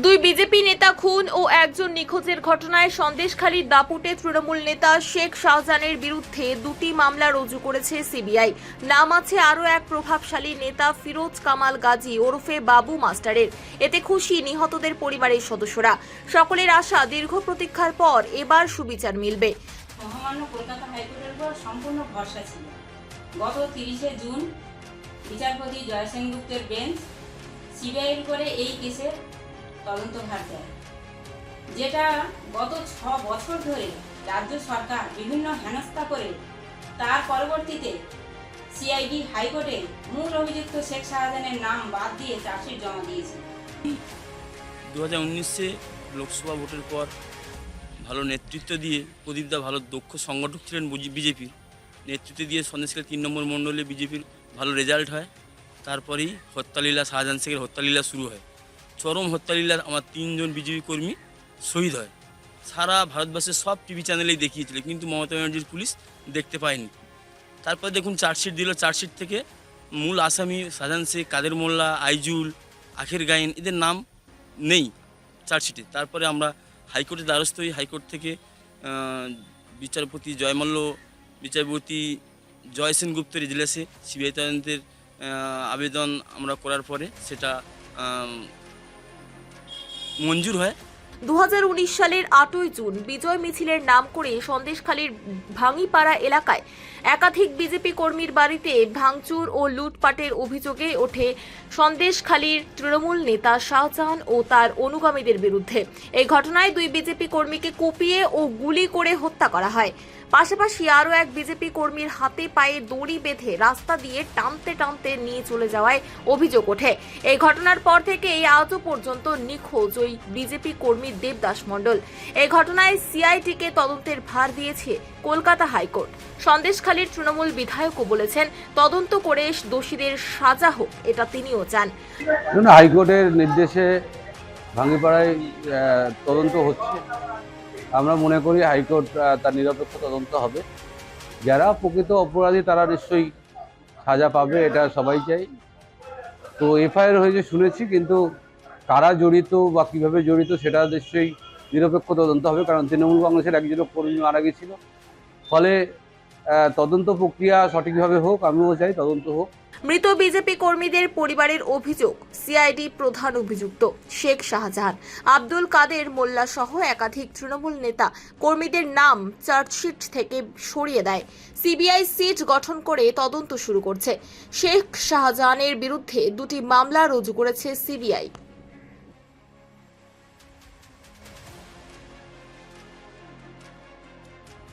দুই বিজেপি নেতা খুন ও একজন নিখোঁজের ঘটনায় সন্দেশখালীর দাপুটে তৃণমূল নেতা শেখ শাহজাহানের বিরুদ্ধে দুটি মামলা রুজু করেছে সিবিআই। নাম আছে আরও এক প্রভাবশালী নেতা ফিরোজ কামাল গাজী ওরফে বাবু মাস্টারের। এতে খুশি নিহতদের পরিবারের সদস্যরা। সকলের আশা দীর্ঘ প্রতীক্ষার পর এবার সুবিচার মিলবে। মহামান্য কলকাতা হাইকোর্টের উপর সম্পূর্ণ ভরসা ছিল। গত 30শে জুন বিচারপতি জয় সেনগুপ্তের বেঞ্চ সিবিআইয়ের উপরে এই কেসের তদন্তভার দেয়, যেটা গত 6 বছর ধরে রাজ্য সরকার বিভিন্ন হেনস্থা করে তার পরবর্তীতে সিআইডি হাইকোর্টে মূল অভিযুক্ত শেখ শাহজাহানের নাম বাদ দিয়ে চার্জশিট জমা দিয়েছে। 2019-এ লোকসভা ভোটের পর ভালো নেতৃত্ব দিয়ে প্রদীপদা ভালো দক্ষ সংগঠক ছিলেন বিজেপির, নেতৃত্ব দিয়ে সন্দেশখালী 3 নম্বর মণ্ডলে বিজেপির ভালো রেজাল্ট হয়। তারপরেই হত্যালীলা, শাহজাহান শেখের হত্যালীলা শুরু হয়। চরম হত্যালীলার আমার 3 জন বিজেপি কর্মী শহীদ হয়। সারা ভারতবর্ষের সব টিভি চ্যানেলেই দেখিয়েছিল, কিন্তু মমতা ব্যানার্জির পুলিশ দেখতে পায়নি। তারপর দেখুন চার্জশিট দিল, চার্জশিট থেকে মূল আসামি শাহজাহান শেখ, কাদের মোল্লা, আইজুল, আখের গায়েন এদের নাম নেই চার্জশিটে। তারপরে আমরা হাইকোর্টের দ্বারস্থ হই। হাইকোর্ট থেকে বিচারপতি জয়মাল্য, বিচারপতি জয় সেনগুপ্তের এজলাসে সিবিআই তদন্তের আবেদন আমরা করার পরে সেটা মঞ্জুর হয়। 2019 সালের 8ই জুন বিজয় মিছিলের নাম করে সন্দেশখালীর ভাঙিপাড়া এলাকায় একাধিক বিজেপি কর্মীর বাড়িতে ভাঙচুর ও লুটপাটের অভিযোগে ওঠে সন্দেশখালীর তৃণমূল নেতা শাহজাহান ও তার অনুগামীদের বিরুদ্ধে। এই ঘটনায় 2 বিজেপি কর্মীকে কুপিয়ে ও গুলি করে হত্যা করা হয়। পাশাপাশি আরও এক বিজেপি কর্মীর হাতে পায়ে দড়ি বেঁধে রাস্তা দিয়ে টানতে টানতে নিয়ে চলে যাওয়ায় অভিযোগ ওঠে। এই ঘটনার পর থেকে আজও পর্যন্ত নিখোঁজ ওই বিজেপি কর্মী দেবদাস মণ্ডল। এই ঘটনায় সিআইডিকে তদন্তের ভার দিয়েছে কলকাতা হাইকোর্ট। সন্দেশখালীর তৃণমূল বিধায়কও বলেছেন, তদন্ত করে দোষীদের সাজা হোক, এটা তিনিও চান। হাইকোর্টের নির্দেশে ভাঙিপাড়ায় তদন্ত হচ্ছে। আমরা মনে করি হাইকোর্ট তার নিরপেক্ষ তদন্ত হবে। যারা প্রকৃত অপরাধী তারা নিশ্চয়ই সাজা পাবে, এটা সবাই চাই। তো এফআইআর হয়েছে শুনেছি, কিন্তু কারা জড়িত বা কীভাবে জড়িত সেটা নিশ্চয়ই নিরপেক্ষ তদন্ত হবে, কারণ তৃণমূল কংগ্রেসের একজন কর্মী মারা গেছিল। ফলে তদন্ত প্রক্রিয়া সঠিকভাবে হোক, আমিও চাই তদন্ত হোক। মৃত বিজেপি কর্মীদের পরিবারের অভিযোগ, সিআইডি প্রধান অভিযুক্ত শেখ শাহজাহান, আব্দুল কাদের মোল্লা সহ একাধিক তৃণমূল নেতা কর্মীদের নাম চার্জশিট থেকে সরিয়ে দেয়। সিবিআই সিট গঠন করে তদন্ত শুরু করছে। শেখ শাহজাহানের বিরুদ্ধে 2টি মামলা রুজু করেছে সিবিআই।